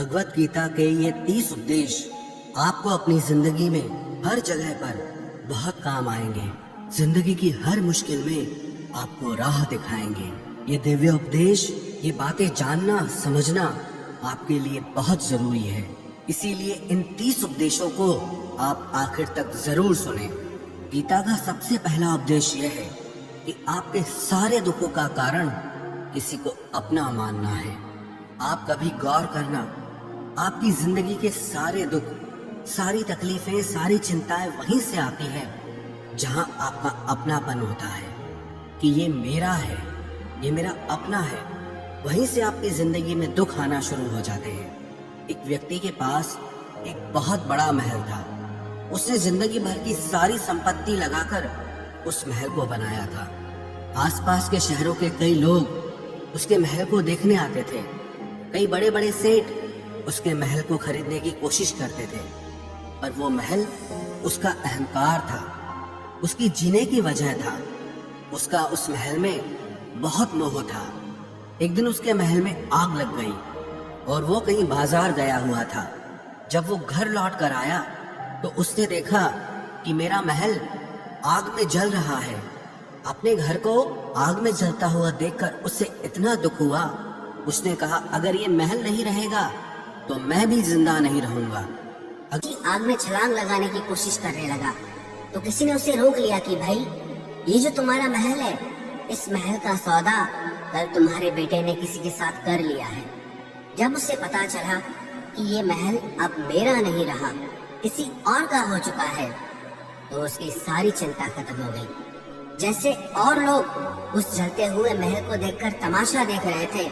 भगवत गीता के ये 30 उपदेश आपको अपनी जिंदगी में हर जगह पर बहुत काम आएंगे। जिंदगी की हर मुश्किल में आपको राह दिखाएंगे। ये दिव्य उपदेश, ये बातें जानना समझना आपके लिए बहुत जरूरी है। इसीलिए इन 30 उपदेशों को आप आखिर तक जरूर सुने। गीता का सबसे पहला उपदेश यह है कि आपके सारे दुखों का कारण किसी को अपना मानना है। आप कभी गौर करना, आपकी जिंदगी के सारे दुख, सारी तकलीफें, सारी चिंताएं वहीं से आती हैं जहां आपका अपनापन होता है कि ये मेरा है, ये मेरा अपना है। वहीं से आपकी जिंदगी में दुख आना शुरू हो जाते हैं। एक व्यक्ति के पास एक बहुत बड़ा महल था। उसने जिंदगी भर की सारी संपत्ति लगाकर उस महल को बनाया था। आसपास के शहरों के कई लोग उसके महल को देखने आते थे। कई बड़े बड़े सेठ उसके महल को खरीदने की कोशिश करते थे, पर वो महल उसका अहंकार था, उसकी जीने की वजह था। उसका उस महल में बहुत मोह था। एक दिन उसके महल में आग लग गई और वो कहीं बाजार गया हुआ था। जब वो घर लौट कर आया तो उसने देखा कि मेरा महल आग में जल रहा है। अपने घर को आग में जलता हुआ देखकर उसे इतना दुख हुआ। उसने कहा, अगर ये महल नहीं रहेगा तो मैं भी जिंदा नहीं रहूंगा। आग में छलांग लगाने की कोशिश करने लगा तो किसी ने उसे रोक लिया कि भाई, ये जो तुम्हारा महल है, इस महल का सौदा कल तुम्हारे बेटे ने किसी के साथ कर लिया है। जब उसे पता चला कि ये महल अब मेरा नहीं रहा, किसी और का हो चुका है, तो उसकी सारी चिंता खत्म हो गई। जैसे और लोग उस जलते हुए महल को देखकर तमाशा देख रहे थे,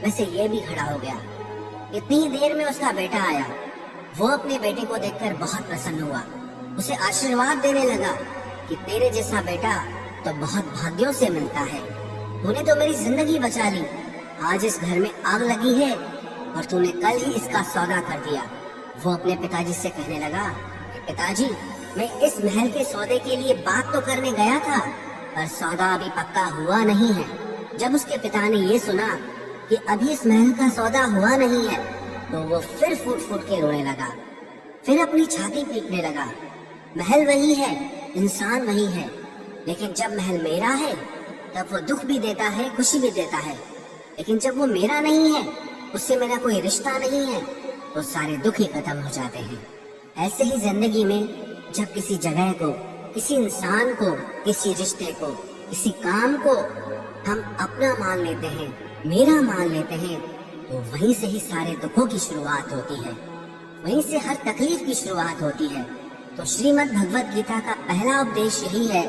वैसे ये भी खड़ा हो गया। इतनी देर में उसका बेटा आया। वो अपने बेटे को देखकर बहुत प्रसन्न हुआ। उसे आशीर्वाद देने लगा कि तेरे जैसा बेटा तो बहुत भाग्यों से मिलता है। तूने तो मेरी जिंदगी बचा ली। आज इस घर में आग लगी है और तूने कल ही इसका सौदा कर दिया। वो अपने पिताजी से कहने लगा कि पिताजी, मैं इस महल के सौदे के लिए बात तो करने गया था, पर सौदा अभी पक्का हुआ नहीं है। जब उसके पिता ने ये सुना कि अभी इस महल का सौदा हुआ नहीं है, तो वो फिर फूट फूट के रोने लगा, फिर अपनी छाती पीटने लगा। महल वही है, इंसान वही है, लेकिन जब महल मेरा है तब वो दुख भी देता है, खुशी भी देता है। लेकिन जब वो मेरा नहीं है, उससे मेरा कोई रिश्ता नहीं है, तो सारे दुख ही खत्म हो जाते हैं। ऐसे ही जिंदगी में जब किसी जगह को, किसी इंसान को, किसी रिश्ते को, किसी काम को हम अपना मान लेते हैं, मेरा मान लेते हैं, तो वहीं से ही सारे दुखों की शुरुआत होती है, वहीं से हर तकलीफ की शुरुआत होती है। तो श्रीमद् भगवत गीता का पहला उपदेश यही है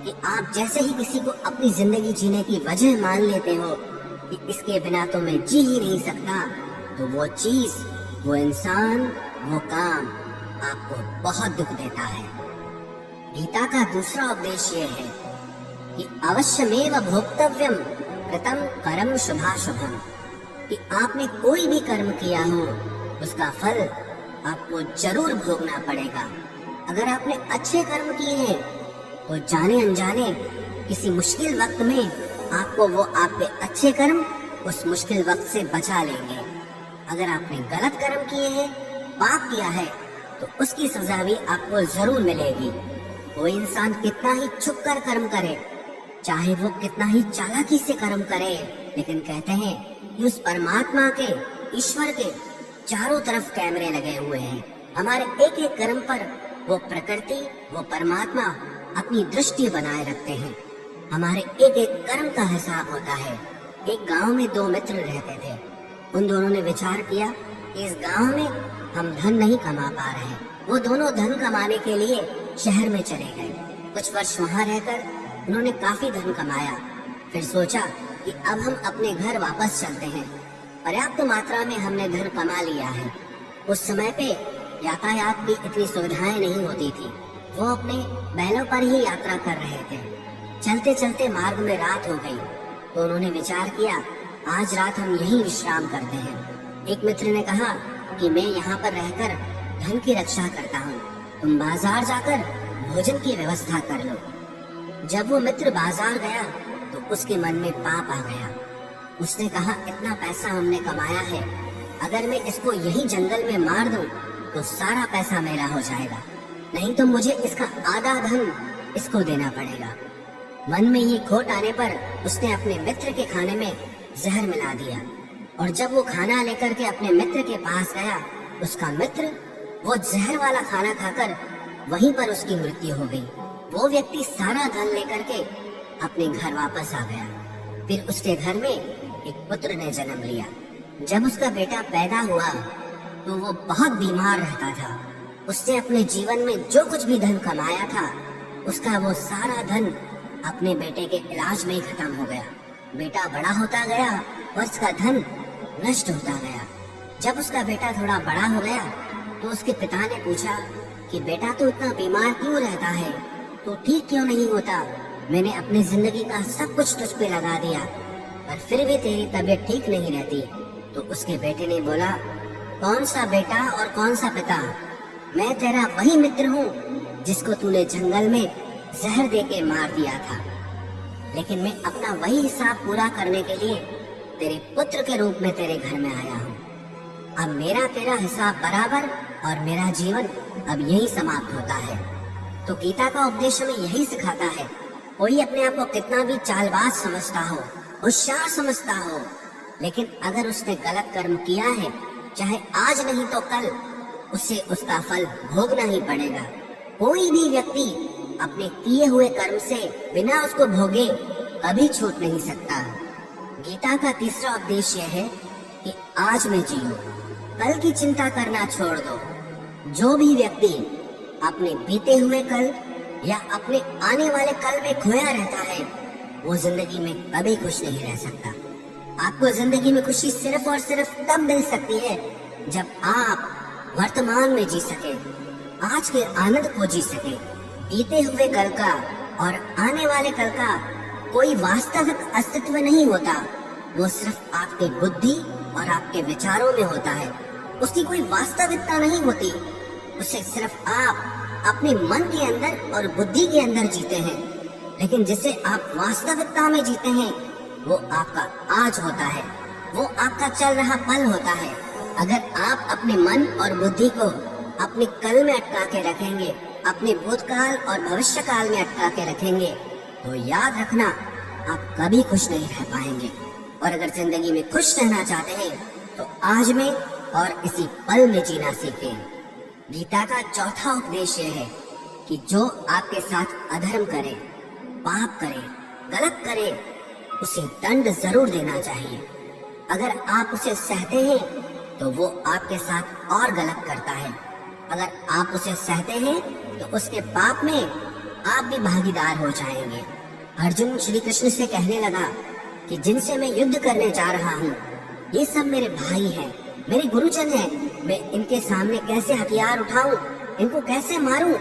कि आप जैसे ही किसी को अपनी जिंदगी जीने की वजह मान लेते हो कि इसके बिना तो मैं जी ही नहीं सकता, तो वो चीज, वो इंसान, वो काम आपको बहुत दुख देता है। गीता का दूसरा उपदेश ये है कि अवश्यमेव भोक्तव्यम कृतं कर्म शुभाशुभम, कि आपने कोई भी कर्म किया हो उसका फल आपको जरूर भोगना पड़ेगा। अगर आपने अच्छे कर्म किए हैं तो जाने अनजाने किसी मुश्किल वक्त में आपको वो आपके अच्छे कर्म उस मुश्किल वक्त से बचा लेंगे। अगर आपने गलत कर्म किए हैं, पाप किया है, तो उसकी सजा भी आपको जरूर मिलेगी। कोई इंसान कितना ही छुप कर कर्म करे, चाहे वो कितना ही चालाकी से कर्म करे, लेकिन कहते हैं कि उस परमात्मा के, ईश्वर के चारों तरफ कैमरे लगे हुए हैं। हमारे एक एक कर्म पर वो प्रकृति, वो परमात्मा अपनी दृष्टि बनाए रखते हैं। हमारे एक एक कर्म का हिसाब होता है। एक गांव में दो मित्र रहते थे। उन दोनों ने विचार किया कि इस गांव में हम धन नहीं कमा पा रहे हैं। वो दोनों धन कमाने के लिए शहर में चले गए। कुछ वर्ष वहां रहकर उन्होंने काफी धन कमाया। फिर सोचा कि अब हम अपने घर वापस चलते हैं। पर्याप्त मात्रा में हमने धन कमा लिया है। उस समय पे यातायात की इतनी सुविधाएं नहीं होती थी। वो अपने बैलों पर ही यात्रा कर रहे थे। चलते चलते मार्ग में रात हो गई, तो उन्होंने विचार किया, आज रात हम यहीं विश्राम करते हैं। एक मित्र ने कहा कि मैं यहाँ पर रहकर धन की रक्षा करता हूँ, तुम बाजार जाकर भोजन की व्यवस्था कर लो। जब वो मित्र बाजार गया तो उसके मन में पाप आ गया। उसने कहा, इतना पैसा हमने कमाया है, अगर मैं इसको यही जंगल में मार दूं तो सारा पैसा मेरा हो जाएगा, नहीं तो मुझे इसका आधा धन इसको देना पड़ेगा। मन में ये खोट आने पर उसने अपने मित्र के खाने में जहर मिला दिया और जब वो खाना लेकर के अपने मित्र के पास गया, उसका मित्र वो जहर वाला खाना खाकर वहीं पर उसकी मृत्यु हो गई। वो व्यक्ति सारा धन लेकर के अपने घर वापस आ गया। फिर उसके घर में एक पुत्र ने जन्म लिया। जब उसका बेटा पैदा हुआ तो वो बहुत बीमार रहता था। उसने अपने जीवन में जो कुछ भी धन कमाया था, उसका वो सारा धन अपने बेटे के इलाज में ही खत्म हो गया। बेटा बड़ा होता गया और उसका धन नष्ट होता गया। जब उसका बेटा थोड़ा बड़ा हो गया तो उसके पिता ने पूछा कि बेटा तू इतना बीमार क्यों रहता है, तू ठीक क्यों नहीं होता? मैंने अपनी जिंदगी का सब कुछ तुझ पे लगा दिया पर फिर भी तेरी तबीयत ठीक नहीं रहती। तो उसके बेटे ने बोला, कौन सा बेटा और कौन सा पिता? मैं तेरा वही मित्र हूँ जिसको तूने जंगल में जहर दे के मार दिया था, लेकिन मैं अपना वही हिसाब पूरा करने के लिए तेरे पुत्र के रूप में तेरे घर में आया हूँ। अब मेरा तेरा हिसाब बराबर और मेरा जीवन अब यही समाप्त होता है। तो गीता का उपदेश हमें यही सिखाता है, कोई अपने आप को कितना भी चालबाज समझता हो, होशियार समझता हो, लेकिन अगर उसने गलत कर्म किया है, चाहे आज नहीं तो कल उसे उसका फल भोगना ही पड़ेगा। कोई भी व्यक्ति अपने किए हुए कर्म से बिना उसको भोगे कभी छूट नहीं सकता। गीता का तीसरा उपदेश यह है कि आज में जियो, कल की चिंता करना छोड़ दो। जो भी व्यक्ति अपने बीते हुए कल या अपने आने वाले कल में खोया रहता है, वो जिंदगी में कभी खुश नहीं रह सकता। आपको जिंदगी में खुशी सिर्फ और सिर्फ तब मिल सकती है जब आप वर्तमान में जी सके, आज के आनंद को जी सके। बीते हुए कल का और आने वाले कल का कोई वास्तविक अस्तित्व नहीं होता, वो सिर्फ आपके बुद्धि और आपके विचारों में होता है। उसकी कोई वास्तविकता नहीं होती, उसे सिर्फ आप अपने मन के अंदर और बुद्धि के अंदर जीते हैं। लेकिन जिसे आप वास्तविकता में जीते हैं वो आपका आज होता है, वो आपका चल रहा पल होता है। अगर आप अपने मन और बुद्धि को अपने कल में अटका के रखेंगे, अपने भूतकाल और भविष्य काल में अटका के रखेंगे, तो याद रखना आप कभी खुश नहीं रह पाएंगे। और अगर जिंदगी में खुश रहना चाहते हैं तो आज में और इसी पल में जीना सीखें। गीता का चौथा उपदेश यह है कि जो आपके साथ अधर्म करे, पाप करे, गलत करे, उसे दंड जरूर देना चाहिए। अगर आप उसे सहते हैं तो वो आपके साथ और गलत करता है। अगर आप उसे सहते हैं तो उसके पाप में आप भी भागीदार हो जाएंगे। अर्जुन श्री कृष्ण से कहने लगा कि जिनसे मैं युद्ध करने जा रहा हूँ, ये सब मेरे भाई हैं, मेरे गुरुजन हैं। मैं इनके सामने कैसे हथियार उठाऊं, इनको कैसे मारूं?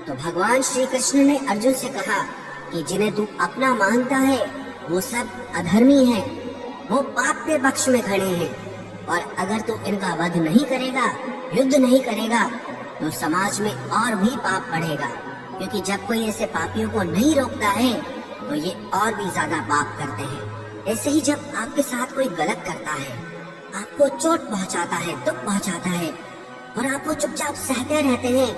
तो भगवान श्री कृष्ण ने अर्जुन से कहा कि जिन्हें तू अपना मानता है वो सब अधर्मी हैं, वो पाप के पक्ष में खड़े हैं। और अगर तू इनका वध नहीं करेगा, युद्ध नहीं करेगा, तो समाज में और भी पाप बढ़ेगा, क्योंकि जब कोई ऐसे पापियों को नहीं रोकता है तो ये और भी ज्यादा पाप करते हैं। ऐसे ही जब आपके साथ कोई गलत करता है, आपको चोट पहुंचाता है, दुख पहुंचाता है, और आप वो चुपचाप सहते रहते हैं,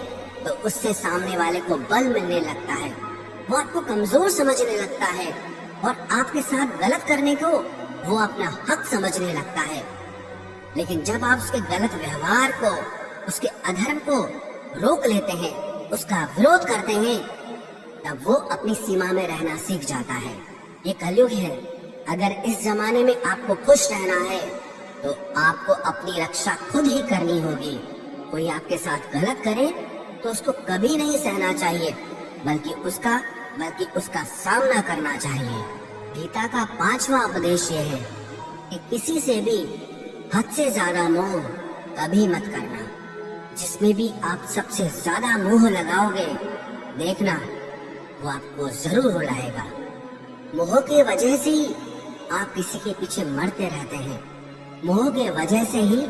तो उससे सामने वाले को बल मिलने लगता है, वो आपको कमजोर समझने लगता है और आपके साथ गलत करने को वो अपना हक समझने लगता है। लेकिन जब आप उसके गलत व्यवहार को, उसके अधर्म को रोक लेते हैं, उसका विरोध करते हैं, तब वो अपनी सीमा में रहना सीख जाता है। ये कलयुग है। अगर इस जमाने में आपको खुश रहना है तो आपको अपनी रक्षा खुद ही करनी होगी। कोई आपके साथ गलत करे तो उसको कभी नहीं सहना चाहिए, बल्कि उसका सामना करना चाहिए। गीता का 5वां उपदेश ये है कि किसी से भी हद से ज्यादा मोह कभी मत करना। जिसमें भी आप सबसे ज्यादा मोह लगाओगे, देखना वो आपको जरूर रुलाएगा। मोह की वजह से ही आप किसी के पीछे मरते रहते हैं। मोह के वजह से ही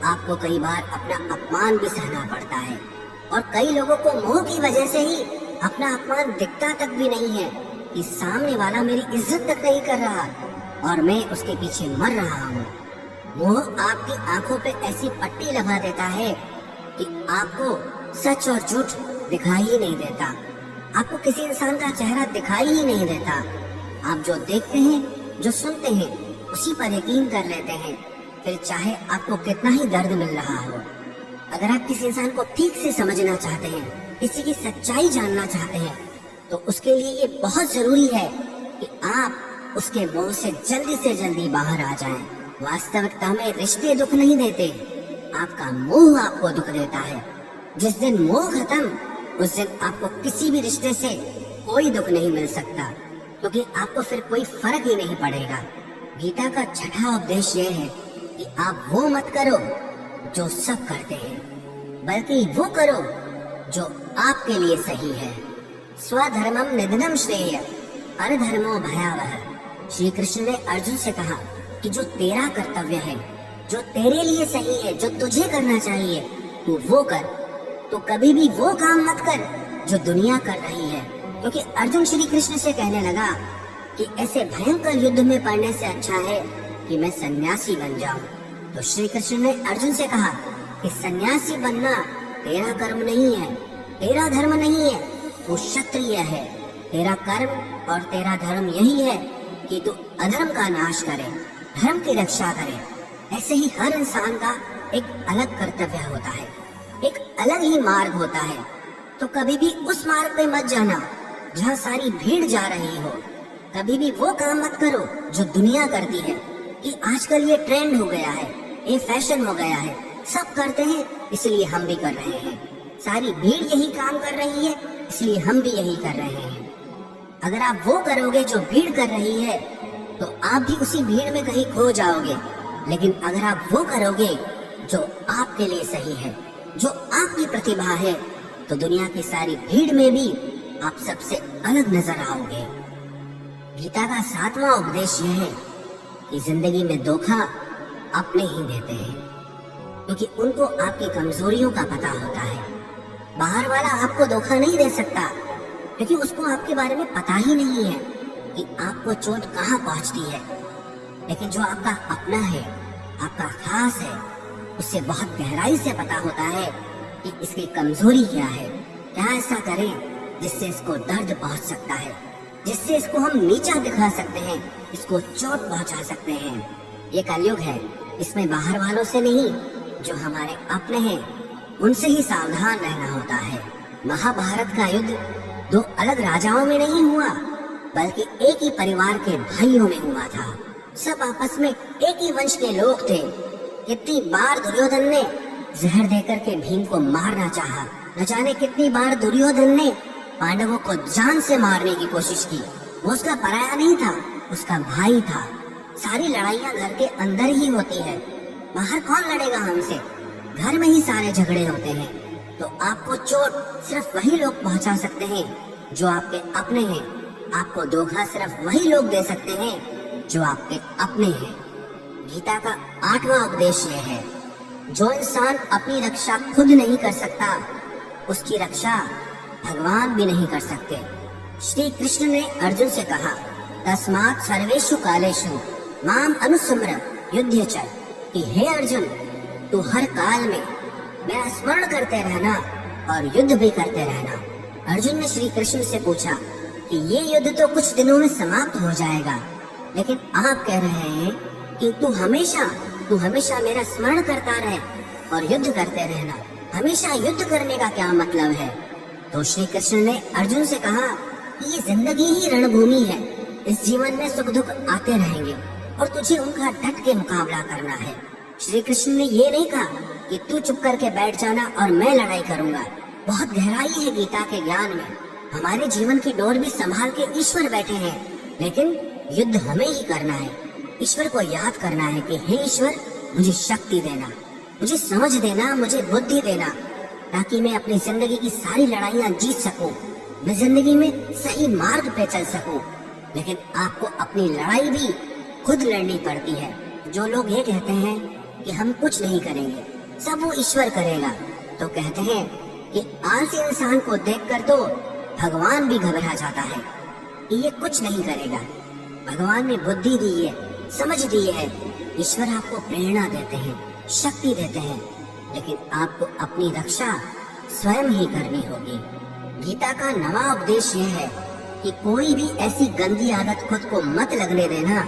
आपको कई बार अपना अपमान भी सहना पड़ता है, और कई लोगों को मोह की वजह से ही अपना अपमान दिखता तक भी नहीं है कि सामने वाला मेरी इज्जत तक नहीं कर रहा और मैं उसके पीछे मर रहा हूँ। मोह आपकी आंखों पे ऐसी पट्टी लगा देता है कि आपको सच और झूठ दिखाई ही नहीं देता। आपको किसी इंसान का चेहरा दिखाई ही नहीं देता। आप जो देखते हैं, जो सुनते हैं, उसी पर यकीन कर लेते हैं, फिर चाहे आपको कितना ही दर्द मिल रहा हो। अगर आप किसी इंसान को ठीक से समझना चाहते हैं, किसी की सच्चाई जानना चाहते हैं, तो उसके लिए ये बहुत जरूरी है कि आप उसके मोह से जल्दी बाहर आ जाएं। वास्तविकता में रिश्ते दुख नहीं देते, आपका मोह आपको दुख देता है। जिस दिन मोह खत्म, उस दिन आपको किसी भी रिश्ते से कोई दुख नहीं मिल सकता, क्योंकि आपको फिर कोई फर्क ही नहीं पड़ेगा। गीता का छठा उपदेश ये है कि आप वो मत करो जो सब करते हैं, बल्कि वो करो जो आपके लिए सही है। स्वधर्मम निधनम श्रेय परधर्मो भयावह। श्री कृष्ण ने अर्जुन से कहा कि जो तेरा कर्तव्य है, जो तेरे लिए सही है, जो तुझे करना चाहिए, तू वो कर। तो कभी भी वो काम मत कर जो दुनिया कर रही है, क्योंकि अर्जुन श्री कृष्ण से कहने लगा कि ऐसे भयंकर युद्ध में पड़ने से अच्छा है कि मैं सन्यासी बन जाऊं। तो श्री कृष्ण ने अर्जुन से कहा कि सन्यासी बनना तेरा कर्म नहीं है, तेरा धर्म नहीं है, तू क्षत्रिय है। तेरा कर्म और तेरा धर्म यही है कि तू अधर्म का नाश करे, धर्म की रक्षा करे। ऐसे ही हर इंसान का एक अलग कर्तव्य होता है, एक अलग ही मार्ग होता है। तो कभी भी उस मार्ग पे मत जाना जहाँ सारी भीड़ जा रही हो। कभी भी वो काम मत करो जो दुनिया करती है, कि आजकल ये ट्रेंड हो गया है, ये फैशन हो गया है, सब करते हैं इसलिए हम भी कर रहे हैं। सारी भीड़ यही काम कर रही है इसलिए हम भी यही कर रहे हैं। अगर आप वो करोगे जो भीड़ कर रही है, तो आप भी उसी भीड़ में कहीं खो जाओगे। लेकिन अगर आप वो करोगे जो आपके लिए सही है, जो आपकी प्रतिभा है, तो दुनिया की सारी भीड़ में भी आप सबसे अलग नजर आओगे। गीता का 7वां उपदेश यह है कि जिंदगी में धोखा अपने ही देते हैं, क्योंकि उनको आपकी कमजोरियों का पता होता है। बाहर वाला आपको धोखा नहीं दे सकता, क्योंकि उसको आपके बारे में पता ही नहीं है कि आपको चोट कहाँ पहुँचती है। लेकिन जो आपका अपना है, आपका खास है, उससे बहुत गहराई से पता होता है कि इसकी कमजोरी क्या है, क्या ऐसा करें जिससे इसको दर्द पहुंच सकता है, जिससे इसको हम नीचा दिखा सकते हैं, इसको चोट पहुंचा सकते हैं। ये कलयुग है, इसमें बाहर वालों से नहीं, जो हमारे अपने हैं उनसे ही सावधान रहना होता है। महाभारत का युद्ध दो अलग राजाओं में नहीं हुआ, बल्कि एक ही परिवार के भाइयों में हुआ था। सब आपस में एक ही वंश के लोग थे। कितनी बार दुर्योधन ने जहर देकर के भीम को मारना चाहा, न जाने कितनी बार दुर्योधन ने पांडवों को जान से मारने की कोशिश की। वो उसका पराया नहीं था, उसका भाई था। सारी लड़ाइयाँ घर के अंदर ही होती है, बाहर कौन लड़ेगा हमसे? घर में ही सारे झगड़े होते हैं। तो आपको चोट सिर्फ वही लोग पहुंचा सकते हैं जो आपके अपने हैं। आपको धोखा सिर्फ वही लोग दे सकते हैं जो आपके अपने हैं। गीता का 8वां उपदेश यह है, जो इंसान अपनी रक्षा खुद नहीं कर सकता, उसकी रक्षा भगवान भी नहीं कर सकते। श्री कृष्ण ने अर्जुन से कहा, तस्मात् सर्वेषु कालेषु माम अनुस्मर युध्य च, कि हे अर्जुन, तू हर काल में मेरा स्मरण करते रहना और युद्ध भी करते रहना। अर्जुन ने श्री कृष्ण से पूछा कि ये युद्ध तो कुछ दिनों में समाप्त हो जाएगा, लेकिन आप कह रहे हैं कि तू हमेशा मेरा स्मरण करता रहे और युद्ध करते रहना। हमेशा युद्ध करने का क्या मतलब है? तो श्री कृष्ण ने अर्जुन से कहा कि ये जिंदगी ही रणभूमि है। इस जीवन में सुख दुख आते रहेंगे और तुझे उनका डट के मुकाबला करना है। श्री कृष्ण ने ये नहीं कहा कि तू चुप करके बैठ जाना और मैं लड़ाई करूंगा। बहुत गहराई है गीता के ज्ञान में। हमारे जीवन की डोर भी संभाल के ईश्वर बैठे हैं, लेकिन युद्ध हमें ही करना है। ईश्वर को याद करना है कि हे ईश्वर, मुझे शक्ति देना, मुझे समझ देना, मुझे बुद्धि देना, ताकि मैं अपनी जिंदगी की सारी लड़ाइयाँ जीत सकूं, मैं जिंदगी में सही मार्ग पे चल सकूं। लेकिन आपको अपनी लड़ाई भी खुद लड़नी पड़ती है। जो लोग ये कहते हैं कि हम कुछ नहीं करेंगे, सब वो ईश्वर करेगा, तो कहते हैं कि आलसी इंसान को देखकर तो भगवान भी घबरा जाता है कि ये कुछ नहीं करेगा। भगवान ने बुद्धि दी है, समझ दिए है। ईश्वर आपको प्रेरणा देते हैं, शक्ति देते हैं, लेकिन आपको अपनी रक्षा स्वयं ही करनी होगी। गीता का नवा उपदेश यह है कि कोई भी ऐसी गंदी आदत खुद को मत लगने देना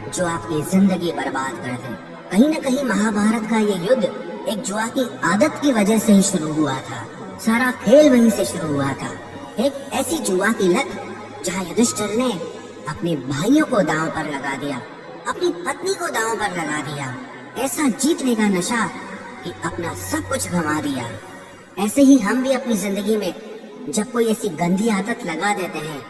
जो आपकी जिंदगी बर्बाद कर दे। कहीं न कहीं महाभारत का ये युद्ध एक जुआ की आदत की वजह से ही शुरू हुआ था। सारा खेल वहीं से शुरू हुआ था। एक ऐसी जुआ की लत जहाँ युधिष्ठिर ने अपने भाइयों को दांव पर लगा दिया, अपनी पत्नी को दांव पर लगा दिया। ऐसा जीतने का नशा कि अपना सब कुछ गंवा दिया। ऐसे ही हम भी अपनी जिंदगी में जब कोई ऐसी गंदी आदत लगा देते हैं,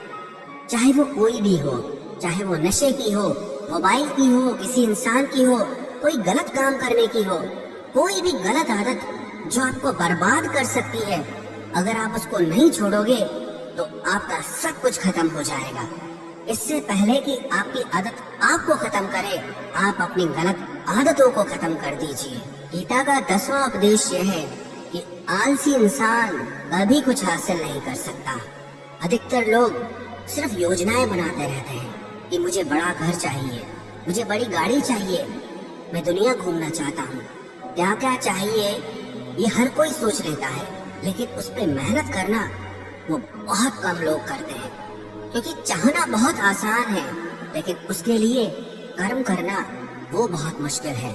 चाहे वो कोई भी हो, चाहे वो नशे की हो, मोबाइल की हो, किसी इंसान की हो, कोई गलत काम करने की हो, कोई भी गलत आदत जो आपको बर्बाद कर सकती है, अगर आप उसको नहीं छोड़ोगे तो आपका सब कुछ खत्म हो जाएगा। इससे पहले कि आपकी आदत आपको खत्म करे, आप अपनी गलत आदतों को खत्म कर दीजिए। गीता का 10वां उपदेश यह है कि आलसी इंसान कभी कुछ हासिल नहीं कर सकता। अधिकतर लोग सिर्फ योजनाएं बनाते रहते हैं कि मुझे बड़ा घर चाहिए, मुझे बड़ी गाड़ी चाहिए, मैं दुनिया घूमना चाहता हूँ। क्या क्या चाहिए ये हर कोई सोच लेता है, लेकिन उस पर मेहनत करना वो बहुत कम लोग करते हैं। क्योंकि चाहना बहुत आसान है, लेकिन उसके लिए कर्म करना वो बहुत मुश्किल है।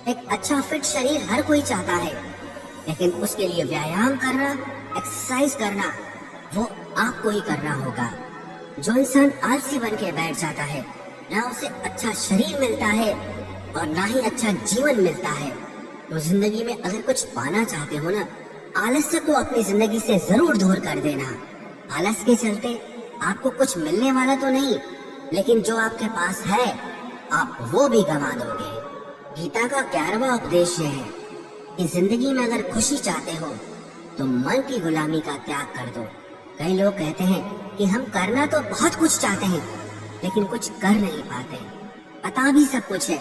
एक अच्छा फिट शरीर हर कोई चाहता है, लेकिन उसके लिए व्यायाम करना, एक्सरसाइज करना वो आपको ही करना होगा। जो इंसान आलसी बन के बैठ जाता है, ना उसे अच्छा शरीर मिलता है और ना ही अच्छा जीवन मिलता है। तो जिंदगी में अगर कुछ पाना चाहते हो ना, आलस्य को अपनी जिंदगी से जरूर दूर कर देना। आलस के चलते आपको कुछ मिलने वाला तो नहीं, लेकिन जो आपके पास है आप वो भी गंवा दोगे। गीता का 11वां उपदेश यह है कि जिंदगी में अगर खुशी चाहते हो तो मन की गुलामी का त्याग कर दो। कई लोग कहते हैं कि हम करना तो बहुत कुछ चाहते हैं, लेकिन कुछ कर नहीं पाते। पता भी सब कुछ है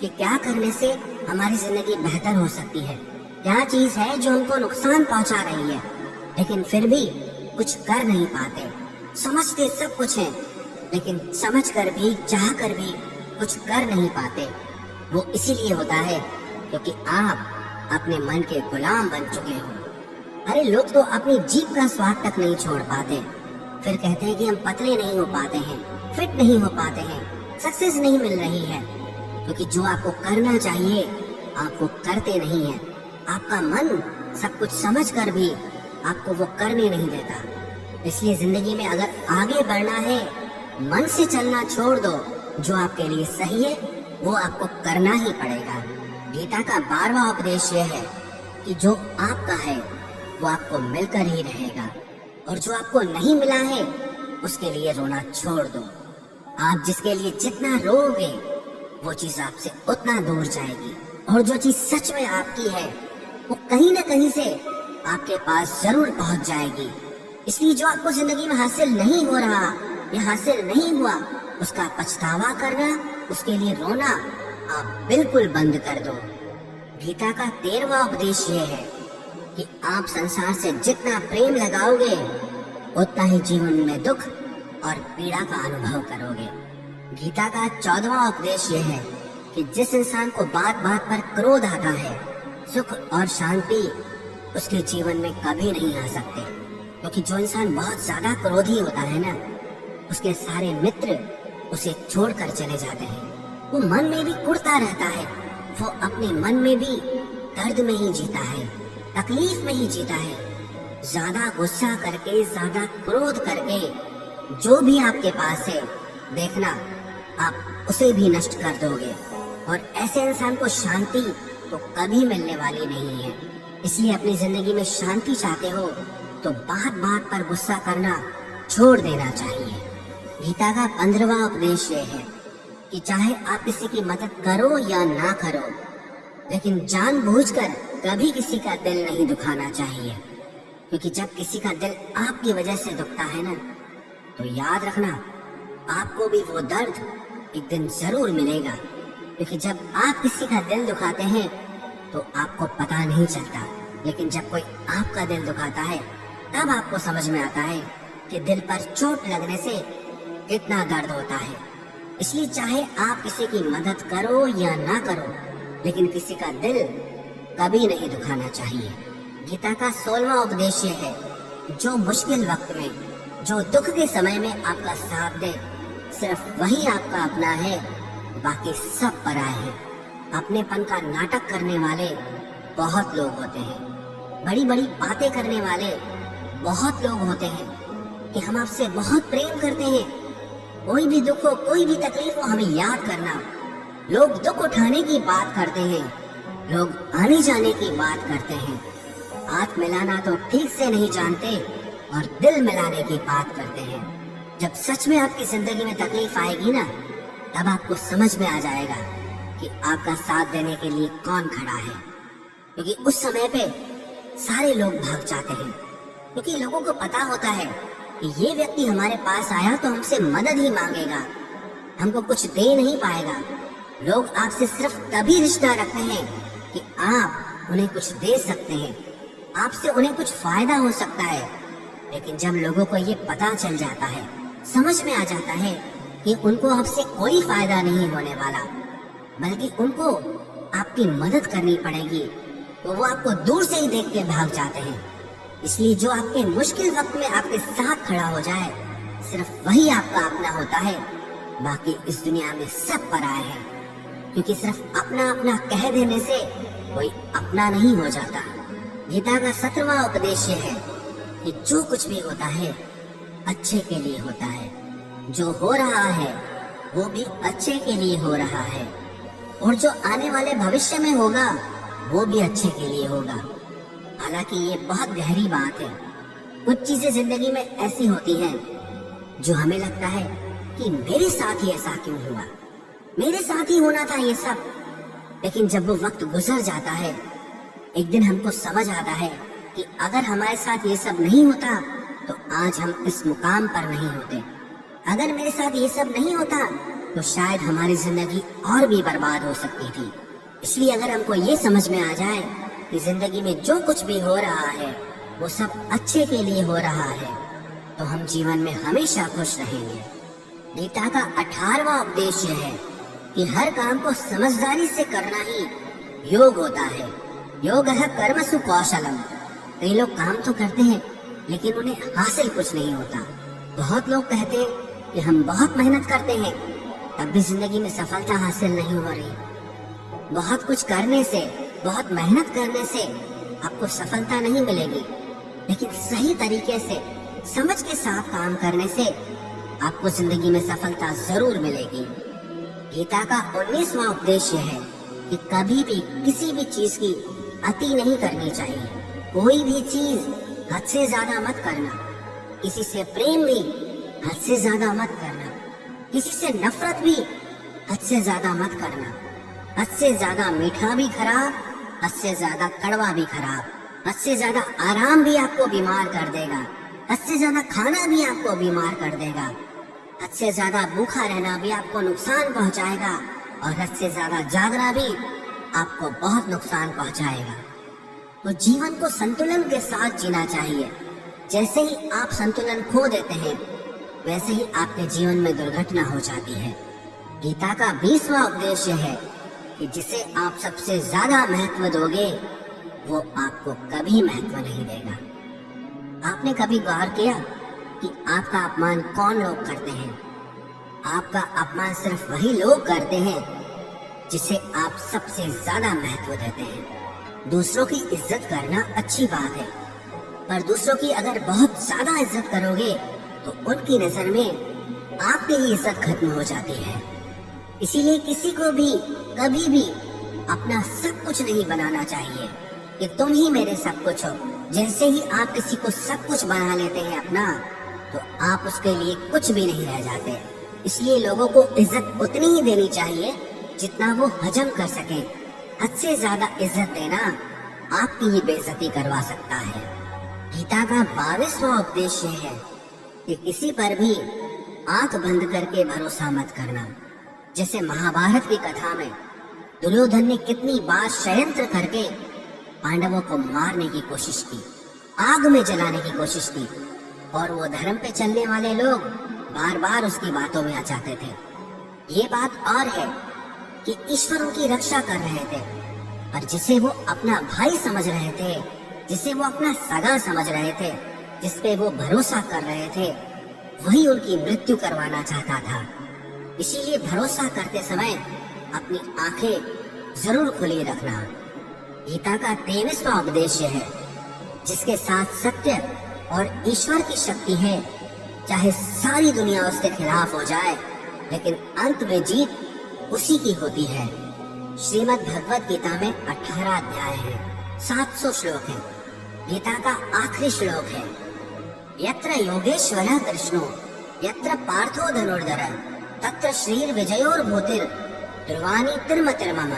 कि क्या करने से हमारी जिंदगी बेहतर हो सकती है, क्या चीज है जो हमको नुकसान पहुंचा रही है, लेकिन फिर भी कुछ कर नहीं पाते। समझते सब कुछ है, लेकिन समझ कर भी, चाह कर भी कुछ कर नहीं पाते। वो इसीलिए होता है क्योंकि आप अपने मन के गुलाम बन चुके हो। अरे लोग तो अपनी जीभ का स्वाद तक नहीं छोड़ पाते, फिर कहते हैं कि हम पतले नहीं हो पाते हैं, फिट नहीं हो पाते हैं, सक्सेस नहीं मिल रही है। क्योंकि जो आपको करना चाहिए आपको करते नहीं है। आपका मन सब कुछ समझ कर भी आपको वो करने नहीं देता। इसलिए जिंदगी में अगर आगे बढ़ना है, मन से चलना छोड़ दो। जो आपके लिए सही है वो आपको करना ही पड़ेगा। गीता का 12वां उपदेश यह है कि जो आपका है वो आपको मिलकर ही रहेगा, और जो आपको नहीं मिला है उसके लिए रोना छोड़ दो। आप जिसके लिए जितना रोओगे वो चीज आपसे उतना दूर जाएगी, और जो चीज सच में आपकी है वो कहीं न कहीं से आपके पास जरूर पहुंच जाएगी। इसलिए जो आपको जिंदगी में हासिल नहीं हो रहा या हासिल नहीं हुआ, उसका पछतावा करना, उसके लिए रोना आप बिल्कुल बंद कर दो। गीता का 13वां उपदेश ये है कि आप संसार से जितना प्रेम लगाओगे उतना ही जीवन में दुख और पीड़ा का अनुभव करोगे। गीता का 14वां उपदेश यह है कि जिस इंसान को बात बात पर क्रोध आता है, सुख और शांति उसके जीवन में कभी नहीं आ सकते। क्योंकि जो इंसान बहुत ज्यादा क्रोधी होता है ना, उसके सारे मित्र उसे छोड़कर चले जाते हैं। वो मन में भी कुढ़ता रहता है, वो अपने मन में भी दर्द में ही जीता है, तकलीफ में ही जीता है। ज्यादा गुस्सा करके, ज्यादा क्रोध करके जो भी आपके पास है, देखना आप उसे भी नष्ट कर दोगे। और ऐसे इंसान को शांति तो कभी मिलने वाली नहीं है। इसलिए अपनी जिंदगी में शांति चाहते हो तो बात बात पर गुस्सा करना छोड़ देना चाहिए। गीता का 15वां उपदेश ये है कि चाहे आप किसी की मदद करो या ना करो, लेकिन जानबूझकर कभी किसी का दिल नहीं दुखाना चाहिए। क्योंकि जब किसी का दिल आपकी वजह से दुखता है ना, तो याद रखना आपको भी वो दर्द एक दिन जरूर मिलेगा। क्योंकि जब आप किसी का दिल दुखाते हैं तो आपको पता नहीं चलता, लेकिन जब कोई आपका दिल दुखाता है तब आपको समझ में आता है कि दिल पर चोट लगने से कितना दर्द होता है। इसलिए चाहे आप किसी की मदद करो या ना करो, लेकिन किसी का दिल कभी नहीं दुखाना चाहिए। गीता का 16वां उपदेश ये है, जो मुश्किल वक्त में, जो दुख के समय में आपका साथ दे, सिर्फ वही आपका अपना है, बाकी सब पराए हैं। अपनेपन का नाटक करने वाले बहुत लोग होते हैं, बड़ी बड़ी बातें करने वाले बहुत लोग होते हैं कि हम आपसे बहुत प्रेम करते हैं, कोई भी दुख हो, कोई भी तकलीफ हो, हमें याद करना। लोग दुख उठाने की बात करते हैं, लोग आने जाने की बात करते हैं, हाथ मिलाना तो ठीक से नहीं जानते और दिल मिलाने की बात करते हैं। जब सच में आपकी जिंदगी में तकलीफ आएगी ना, तब आपको समझ में आ जाएगा कि आपका साथ देने के लिए कौन खड़ा है। क्योंकि उस समय पे सारे लोग भाग जाते हैं, क्योंकि लोगों को पता होता है कि ये व्यक्ति हमारे पास आया तो हमसे मदद ही मांगेगा, हमको कुछ दे नहीं पाएगा। लोग आपसे सिर्फ तभी रिश्ता रखते हैं कि आप उन्हें कुछ दे सकते हैं, आपसे उन्हें कुछ फायदा हो सकता है। लेकिन जब लोगों को ये पता चल जाता है, समझ में आ जाता है कि उनको आपसे कोई फायदा नहीं होने वाला, बल्कि उनको आपकी मदद करनी पड़ेगी, तो वो आपको दूर से ही देख के भाग जाते हैं। इसलिए जो आपके मुश्किल वक्त में आपके साथ खड़ा हो जाए, सिर्फ वही आपका अपना होता है, बाकी इस दुनिया में सब पराए हैं। क्योंकि सिर्फ अपना अपना कह देने से कोई अपना नहीं हो जाता। गीता का 17वां उपदेश है कि जो कुछ भी होता है अच्छे के लिए होता है, जो हो रहा है वो भी अच्छे के लिए हो रहा है, और जो आने वाले भविष्य में होगा वो भी अच्छे के लिए होगा। हालांकि ये बहुत गहरी बात है। कुछ चीजें जिंदगी में ऐसी होती हैं जो हमें लगता है कि मेरे साथ ही ऐसा क्यों हुआ, मेरे साथ ही होना था ये सब। लेकिन जब वो वक्त गुजर जाता है, एक दिन हमको समझ आता है कि अगर हमारे साथ ये सब नहीं होता तो आज हम इस मुकाम पर नहीं होते। अगर मेरे साथ ये सब नहीं होता तो शायद हमारी जिंदगी और भी बर्बाद हो सकती थी। इसलिए अगर हमको ये समझ में आ जाए कि जिंदगी में जो कुछ भी हो रहा है वो सब अच्छे के लिए हो रहा है, तो हम जीवन में हमेशा खुश रहेंगे। गीता का 18वां उपदेश है कि हर काम को समझदारी से करना ही योग होता है। योग है कर्मसु कौशलम। कई लोग काम तो करते हैं लेकिन उन्हें हासिल कुछ नहीं होता। बहुत लोग कहते हैं कि हम बहुत मेहनत करते हैं, तब भी जिंदगी में सफलता हासिल नहीं हो रही। बहुत कुछ करने से, बहुत मेहनत करने से आपको सफलता नहीं मिलेगी, लेकिन सही तरीके से समझ के साथ काम करने से आपको जिंदगी में सफलता जरूर मिलेगी। गीता का 19वां उपदेश है कि कभी भी किसी भी चीज की अति नहीं करनी चाहिए। कोई भी चीज हद से ज्यादा मत करना। किसी से प्रेम भी हद से ज्यादा मत करना। किसी से नफरत भी हद से ज्यादा मत करना। हद से ज्यादा मीठा भी खराब, हद से ज्यादा कड़वा भी खराब। हद से ज्यादा आराम भी आपको बीमार कर देगा, हद से ज्यादा खाना भी आपको बीमार कर देगा। हद से ज्यादा भूखा रहना भी आपको नुकसान पहुंचाएगा, और हद से ज्यादा जागना भी आपको बहुत नुकसान पहुंचाएगा। तो जीवन को संतुलन के साथ जीना चाहिए। जैसे ही आप संतुलन खो देते हैं, वैसे ही आपके जीवन में दुर्घटना हो जाती है। गीता का 20वां उपदेश है कि जिसे आप सबसे ज्यादा महत्व दोगे, वो आपको कभी महत्व नहीं देगा। आपने कभी गौर किया कि आपका अपमान कौन लोग करते हैं? आपका अपमान सिर्फ वही लोग करते हैं जिसे आप सबसे ज्यादा महत्व देते हैं। दूसरों की इज्जत करना अच्छी बात है, पर दूसरों की अगर बहुत ज्यादा इज्जत करोगे तो उनकी नजर में आपकी ही इज्जत खत्म हो जाती है। इसीलिए किसी को भी कभी भी अपना सब कुछ नहीं बनाना चाहिए कि तुम ही मेरे सब कुछ हो। जैसे ही आप किसी को सब कुछ बना लेते हैं अपना, तो आप उसके लिए कुछ भी नहीं रह जाते। इसलिए लोगों को इज्जत उतनी ही देनी चाहिए जितना वो हजम कर सके। हद से ज्यादा इज्जत देना आपकी ही बेइज्जती करवा सकता है। गीता का 22वां उपदेश है कि किसी पर भी आंख बंद करके भरोसा मत करना। जैसे महाभारत की कथा में दुर्योधन ने कितनी बार षड्यंत्र करके पांडवों को मारने की कोशिश की, आग में जलाने की कोशिश की, और वो धर्म पे चलने वाले लोग बार बार उसकी बातों में आ जाते थे। ये बात और है कि ईश्वर उनकी रक्षा कर रहे थे, पर जिसे वो अपना भाई समझ रहे थे, जिसे वो अपना सगा समझ रहे थे, जिसपे वो भरोसा कर रहे थे, वही उनकी मृत्यु करवाना चाहता था। इसीलिए भरोसा करते समय अपनी आंखें जरूर खुली रखना। गीता का 23वां उपदेश है, जिसके साथ सत्य और ईश्वर की शक्ति है। चाहे सारी दुनिया उसके खिलाफ हो जाए, लेकिन अंत में जीत उसी की होती है। श्रीमद् भगवत गीता में 18 अध्याय हैं, 700 श्लोक हैं। गीता का आखिरी श्लोक है, यत्र योगेश्वरः कृष्णो यत्र पार्थो धनुर्धरः तत्र श्रीर विजयोर भूतिर ध्रुवानी तिर्म तिर्मम।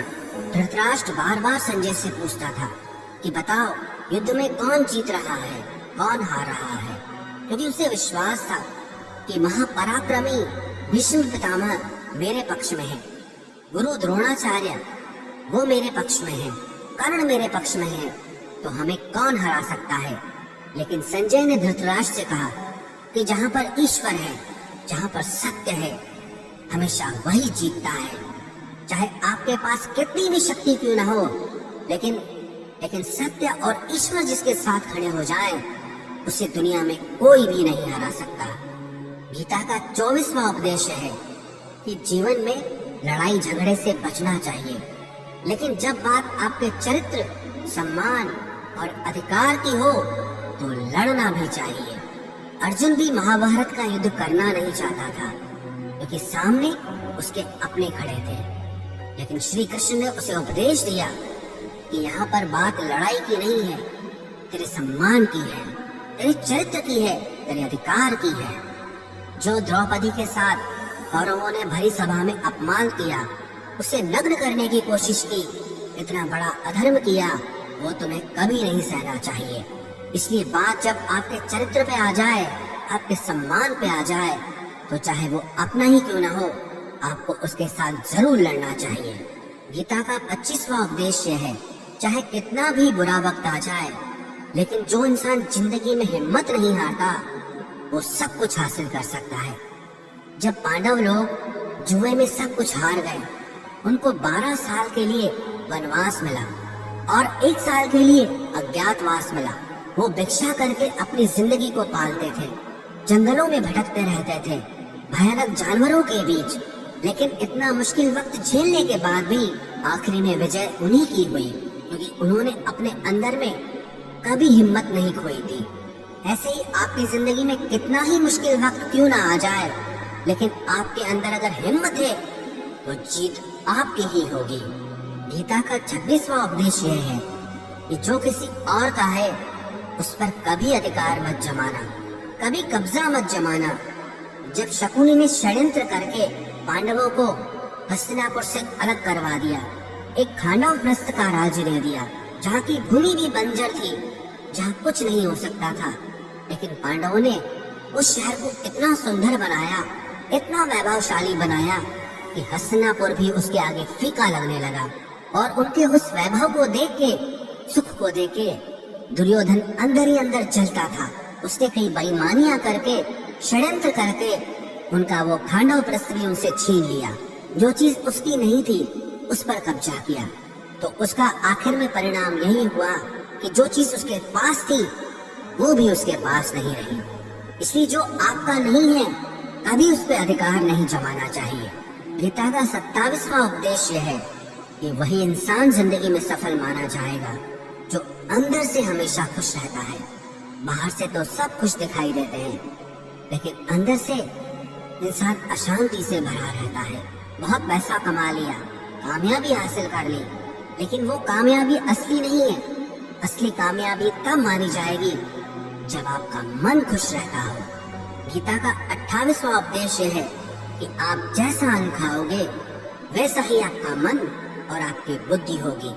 धृतराष्ट्र बार बार संजय से पूछता था कि बताओ युद्ध में कौन जीत रहा है, कौन हार रहा है, क्योंकि उसे विश्वास था कि महापराक्रमी भीष्म पितामह मेरे पक्ष में है, गुरु द्रोणाचार्य वो मेरे पक्ष में है, कर्ण मेरे पक्ष में है, तो हमें कौन हरा सकता है। लेकिन संजय ने धृतराष्ट्र से कहा कि जहाँ पर ईश्वर है, जहाँ पर सत्य है, हमेशा वही जीतता है। चाहे आपके पास कितनी भी शक्ति क्यों न हो, लेकिन सत्य और ईश्वर जिसके साथ खड़े हो जाए, उसे दुनिया में कोई भी नहीं हरा सकता। गीता का 24वां उपदेश है कि जीवन में लड़ाई झगड़े से बचना चाहिए, लेकिन जब बात आपके चरित्र, सम्मान और अधिकार की हो तो लड़ना भी चाहिए। अर्जुन भी महाभारत का युद्ध करना नहीं चाहता था, क्योंकि सामने उसके अपने खड़े थे, लेकिन श्री कृष्ण ने उसे उपदेश दिया कि यहाँ पर बात लड़ाई की नहीं है, तेरे सम्मान की है, तेरे चरित्र की है, तेरे अधिकार की है। जो द्रौपदी के साथ कौरवों ने भरी सभा में अपमान किया, उसे नग्न करने की कोशिश की, इतना बड़ा अधर्म किया, वो तुम्हें कभी नहीं सहना चाहिए। इसलिए बात जब आपके चरित्र पे आ जाए, आपके सम्मान पे आ जाए, तो चाहे वो अपना ही क्यों ना हो, आपको उसके साथ जरूर लड़ना चाहिए। गीता का 25वां उपदेश है, चाहे कितना भी बुरा वक्त आ जाए, लेकिन जो इंसान जिंदगी में हिम्मत नहीं हारता, वो सब कुछ हासिल कर सकता है। जब पांडव लोग जुए में सब कुछ हार गए, उनको 12 साल के लिए वनवास मिला और 1 साल के लिए अज्ञातवास मिला। वो भिक्षा करके अपनी जिंदगी को पालते थे, जंगलों में भटकते रहते थे, भयानक जानवरों के बीच, लेकिन इतना मुश्किल वक्त झेलने के बाद भी आखिरी में विजय उन्हीं की हुई, क्योंकि उन्होंने अपने अंदर में कभी हिम्मत नहीं खोई थी। ऐसे ही आपकी जिंदगी में कितना ही मुश्किल वक्त क्यों ना आ जाए, लेकिन आपके अंदर अगर हिम्मत है तो जीत आपकी ही होगी। गीता का 26वां उपदेश यह है कि जो किसी और का है उस पर कभी अधिकार मत जमाना, कभी कब्जा मत जमाना। जब शकुनी ने षड्यंत्र करके पांडवों को हस्तिनापुर से अलग करवा दिया, एक खांडवप्रस्थ का राज्य दे दिया, जहाँ की भूमि भी बंजर थी, जहाँ कुछ नहीं हो सकता था, लेकिन पांडवों ने उस शहर को इतना सुंदर बनाया, इतना वैभवशाली बनाया कि हस्तिनापुर भी उसके आगे फीका लगने लगा। और उनके उस वैभव को देख के, सुख को देख के दुर्योधन अंदर ही अंदर जलता था। उसने कई बेईमानियां करके, षड्यंत्र करके उनका वो खांडवप्रस्थ भी उनसे छीन लिया। जो चीज उसकी नहीं थी उस पर कब्जा किया। तो उसका आखिर में परिणाम यही हुआ कि जो चीज उसके पास थी वो भी उसके पास नहीं रही। इसलिए जो आपका नहीं है कभी उस पर अधिकार नहीं जमाना चाहिए। गीता का 27वां उपदेश है कि वही इंसान जिंदगी में सफल माना जाएगा जो अंदर से हमेशा खुश रहता है। बाहर से तो सब कुछ दिखाई देते हैं, लेकिन अंदर से इंसान अशांति से भरा रहता है। बहुत पैसा कमा लिया, कामयाबी हासिल कर ली, लेकिन वो कामयाबी असली नहीं है। असली कामयाबी तब मानी जाएगी जब आपका मन खुश रहता हो। गीता का 28वां उपदेश है कि आप जैसा अन्न खाओगे वैसा ही आपका मन और आपकी बुद्धि होगी।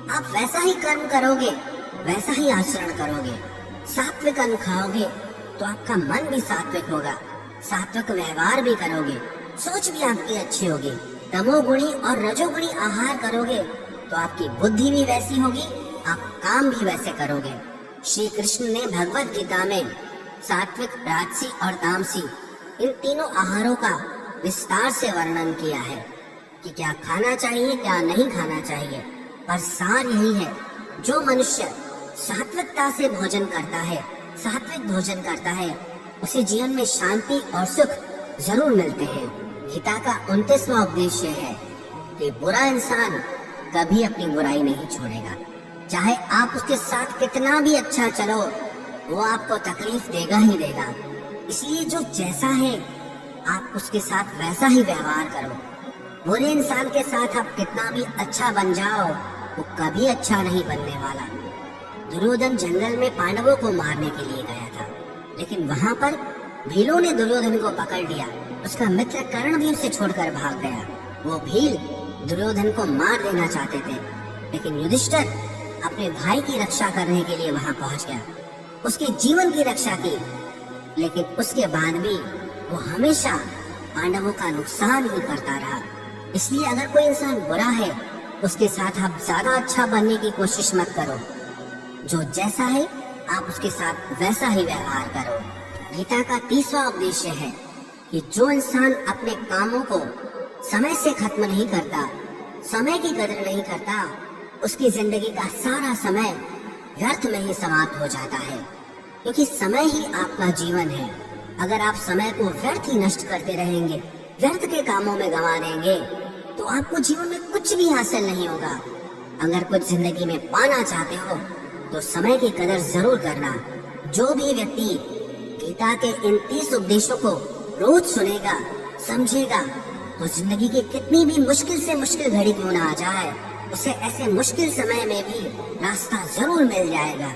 आप वैसा ही कर्म करोगे, वैसा ही आचरण करोगे। सात्विक अन्न खाओगे तो आपका मन भी सात्विक होगा, सात्विक व्यवहार भी करोगे, सोच भी आपकी अच्छी होगी। तमोगुणी और रजोगुणी आहार करोगे तो आपकी बुद्धि भी वैसी होगी, आप काम भी वैसे करोगे। श्री कृष्ण ने भगवत गीता में सात्विक, राजसी और तामसी इन तीनों आहारों का विस्तार से वर्णन किया है कि क्या खाना चाहिए क्या नहीं खाना चाहिए, पर सार यही है, जो मनुष्य सात्विकता से भोजन करता है, सात्विक भोजन करता है, उसे जीवन में शांति और सुख जरूर मिलते हैं। गीता का 29वां उपदेश है कि बुरा इंसान कभी अपनी बुराई नहीं छोड़ेगा, चाहे आप उसके साथ कितना भी अच्छा चलो, वो आपको तकलीफ देगा ही देगा। इसलिए जो जैसा है आप उसके साथ वैसा ही व्यवहार करो। बुरे इंसान के साथ आप कितना भी अच्छा बन जाओ, वो कभी अच्छा नहीं बनने वाला। दुर्योधन जंगल में पांडवों को मारने के लिए गया था, लेकिन वहां पर भीलों ने दुर्योधन को पकड़ लिया। उसका मित्र कर्ण भी उसे छोड़कर भाग गया। वो भील दुर्योधन को मार देना चाहते थे, लेकिन युधिष्ठिर अपने भाई की रक्षा करने के लिए वहां पहुंच गया, उसके जीवन की रक्षा की। लेकिन उसके बाद भी वो हमेशा पांडवों का नुकसान ही करता रहा। इसलिए अगर कोई इंसान बुरा है, उसके साथ आप ज्यादा अच्छा बनने की कोशिश मत करो। जो जैसा है आप उसके साथ वैसा ही व्यवहार करो। गीता का 30वां उपदेश है कि जो इंसान अपने कामों को समय से खत्म नहीं करता, समय की कदर नहीं करता, उसकी जिंदगी का सारा समय व्यर्थ में ही समाप्त हो जाता है, क्योंकि समय ही आपका जीवन है। अगर आप समय को व्यर्थ ही नष्ट करते रहेंगे, व्यर्थ के कामों में गंवा देंगे, तो आपको जीवन में कुछ भी हासिल नहीं होगा। अगर कुछ जिंदगी में पाना चाहते हो तो समय की कदर जरूर करना। जो भी व्यक्ति गीता के इन 30 उपदेशों को रोज सुनेगा, समझेगा, तो जिंदगी की कितनी भी मुश्किल से मुश्किल घड़ी क्यों ना आ जाए, उसे ऐसे मुश्किल समय में भी रास्ता जरूर मिल जाएगा।